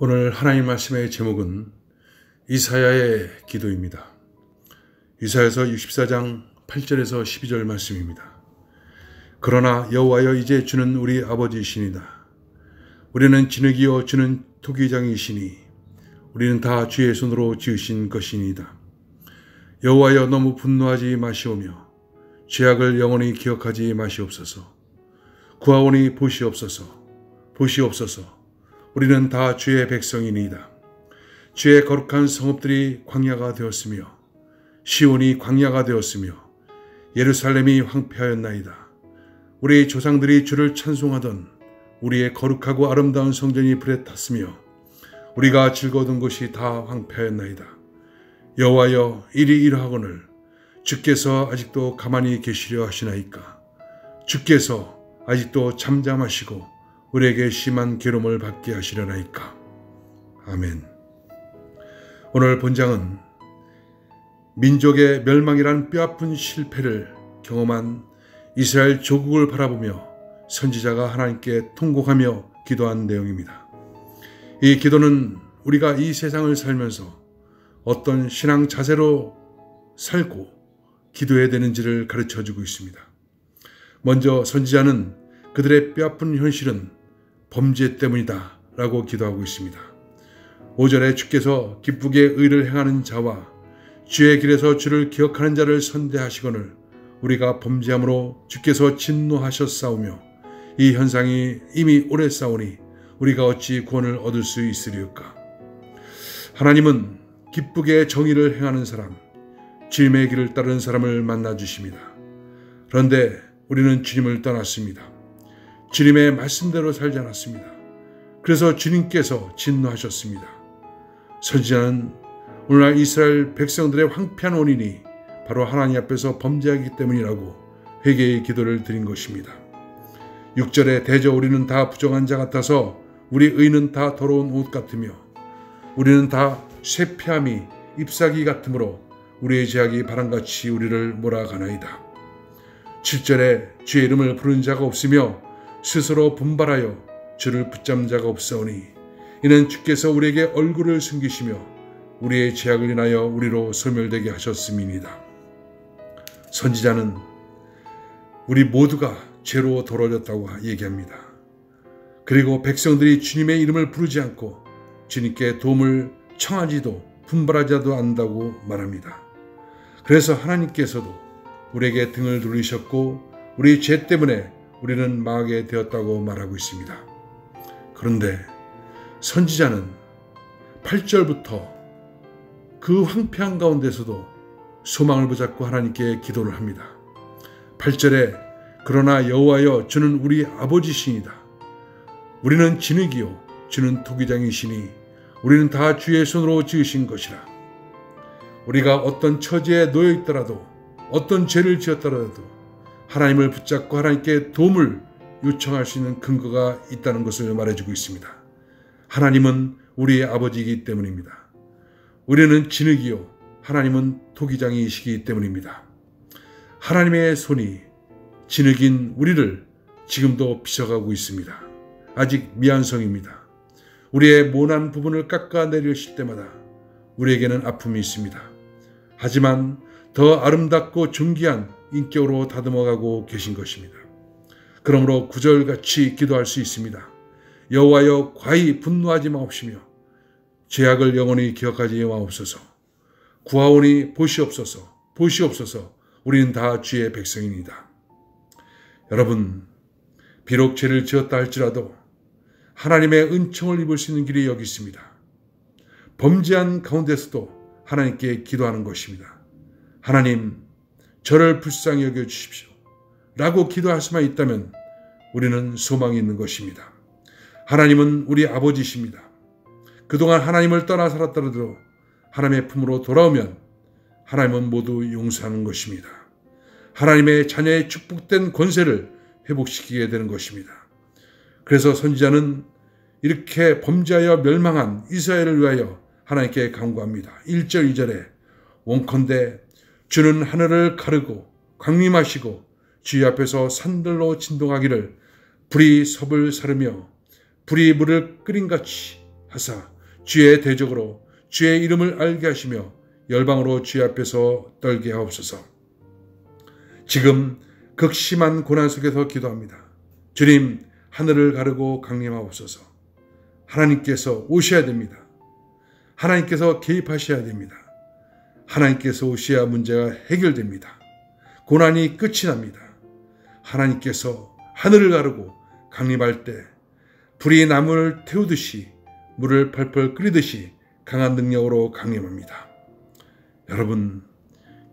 오늘 하나님 말씀의 제목은 이사야의 기도입니다. 이사야서 64장 8절에서 12절 말씀입니다. 그러나 여호와여, 이제 주는 우리 아버지이시니이다. 우리는 진흙이요 주는 토기장이시니 우리는 다 주의 손으로 지으신 것이니이다. 여호와여, 너무 분노하지 마시오며 죄악을 영원히 기억하지 마시옵소서. 구하오니 보시옵소서. 보시옵소서. 우리는 다 주의 백성이니이다. 주의 거룩한 성읍들이 광야가 되었으며 시온이 광야가 되었으며 예루살렘이 황폐하였나이다. 우리 조상들이 주를 찬송하던 우리의 거룩하고 아름다운 성전이 불에 탔으며 우리가 즐거운 곳이 다 황폐하였나이다. 여호와여, 일이 이러하거늘 주께서 아직도 가만히 계시려 하시나이까? 주께서 아직도 잠잠하시고 우리에게 심한 괴로움을 받게 하시려나이까? 아멘. 오늘 본장은 민족의 멸망이란 뼈아픈 실패를 경험한 이스라엘 조국을 바라보며 선지자가 하나님께 통곡하며 기도한 내용입니다. 이 기도는 우리가 이 세상을 살면서 어떤 신앙 자세로 살고 기도해야 되는지를 가르쳐주고 있습니다. 먼저 선지자는 그들의 뼈아픈 현실은 범죄 때문이다 라고 기도하고 있습니다. 5절에 주께서 기쁘게 의를 행하는 자와 주의 길에서 주를 기억하는 자를 선대하시거늘 우리가 범죄함으로 주께서 진노하셨사오며 이 현상이 이미 오래 싸우니 우리가 어찌 구원을 얻을 수 있으리까? 하나님은 기쁘게 정의를 행하는 사람, 주님의 길을 따르는 사람을 만나 주십니다. 그런데 우리는 주님을 떠났습니다. 주님의 말씀대로 살지 않았습니다. 그래서 주님께서 진노하셨습니다. 선지자는 오늘날 이스라엘 백성들의 황폐한 원인이 바로 하나님 앞에서 범죄하기 때문이라고 회개의 기도를 드린 것입니다. 6절에 대저 우리는 다 부정한 자 같아서 우리 의는 다 더러운 옷 같으며 우리는 다 쇠폐함이 잎사귀 같으므로 우리의 죄악이 바람같이 우리를 몰아가나이다. 7절에 주의 이름을 부르는 자가 없으며 스스로 분발하여 주를 붙잡는 자가 없사오니 이는 주께서 우리에게 얼굴을 숨기시며 우리의 죄악을 인하여 우리로 소멸되게 하셨음이니이다. 선지자는 우리 모두가 죄로 더러워졌다고 얘기합니다. 그리고 백성들이 주님의 이름을 부르지 않고 주님께 도움을 청하지도 분발하지도 않는다고 말합니다. 그래서 하나님께서도 우리에게 등을 돌리셨고 우리 죄 때문에 우리는 망하게 되었다고 말하고 있습니다. 그런데 선지자는 8절부터 그 황폐한 가운데서도 소망을 붙잡고 하나님께 기도를 합니다. 8절에 그러나 여호와여, 주는 우리 아버지시니이다. 우리는 진흙이요 주는 토기장이시니 우리는 다 주의 손으로 지으신 것이라. 우리가 어떤 처지에 놓여 있더라도 어떤 죄를 지었더라도 하나님을 붙잡고 하나님께 도움을 요청할 수 있는 근거가 있다는 것을 말해주고 있습니다. 하나님은 우리의 아버지이기 때문입니다. 우리는 진흙이요 하나님은 토기장이시기 때문입니다. 하나님의 손이 진흙인 우리를 지금도 빗어가고 있습니다. 아직 미완성입니다. 우리의 모난 부분을 깎아내리실 때마다 우리에게는 아픔이 있습니다. 하지만 더 아름답고 존귀한 인격으로 다듬어가고 계신 것입니다. 그러므로 9절같이 기도할 수 있습니다. 여호와여, 과히 분노하지 마옵시며 죄악을 영원히 기억하지 마옵소서. 구하오니 보시옵소서. 보시옵소서. 우리는 다 주의 백성입니다. 여러분, 비록 죄를 지었다 할지라도 하나님의 은총을 입을 수 있는 길이 여기 있습니다. 범죄한 가운데서도 하나님께 기도하는 것입니다. 하나님, 저를 불쌍히 여겨주십시오 라고 기도할 수만 있다면 우리는 소망이 있는 것입니다. 하나님은 우리 아버지십니다. 그동안 하나님을 떠나 살았더라도 하나님의 품으로 돌아오면 하나님은 모두 용서하는 것입니다. 하나님의 자녀의 축복된 권세를 회복시키게 되는 것입니다. 그래서 선지자는 이렇게 범죄하여 멸망한 이스라엘을 위하여 하나님께 간구합니다. 1절 2절에 원컨대 주는 하늘을 가르고 강림하시고 주의 앞에서 산들로 진동하기를 불이 섭을 사르며 불이 물을 끓인같이 하사 주의 대적으로 주의 이름을 알게 하시며 열방으로 주의 앞에서 떨게 하옵소서. 지금 극심한 고난 속에서 기도합니다. 주님, 하늘을 가르고 강림하옵소서. 하나님께서 오셔야 됩니다. 하나님께서 개입하셔야 됩니다. 하나님께서 오셔야 문제가 해결됩니다. 고난이 끝이 납니다. 하나님께서 하늘을 가르고 강림할 때 불이 나무를 태우듯이 물을 펄펄 끓이듯이 강한 능력으로 강림합니다. 여러분,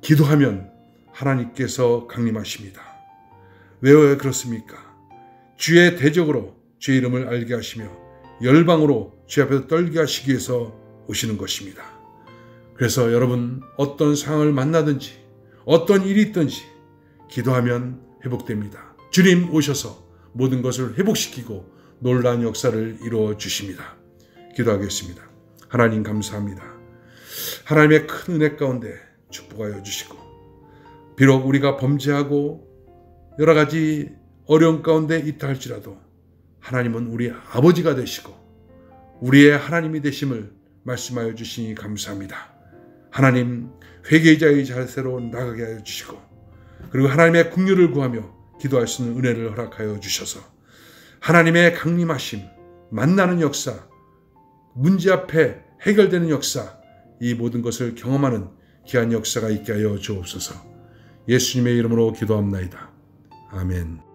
기도하면 하나님께서 강림하십니다. 왜 그렇습니까? 주의 대적으로 주의 이름을 알게 하시며 열방으로 주 앞에서 떨게 하시기 위해서 오시는 것입니다. 그래서 여러분, 어떤 상황을 만나든지 어떤 일이 있든지 기도하면 회복됩니다. 주님 오셔서 모든 것을 회복시키고 놀라운 역사를 이루어 주십니다. 기도하겠습니다. 하나님 감사합니다. 하나님의 큰 은혜 가운데 축복하여 주시고, 비록 우리가 범죄하고 여러 가지 어려움 가운데 있다 할지라도 하나님은 우리 아버지가 되시고 우리의 하나님이 되심을 말씀하여 주시니 감사합니다. 하나님, 회개자의 자세로 나가게 하여 주시고, 그리고 하나님의 긍휼을 구하며 기도할 수 있는 은혜를 허락하여 주셔서 하나님의 강림하심, 만나는 역사, 문제 앞에 해결되는 역사, 이 모든 것을 경험하는 귀한 역사가 있게 하여 주옵소서. 예수님의 이름으로 기도합나이다. 아멘.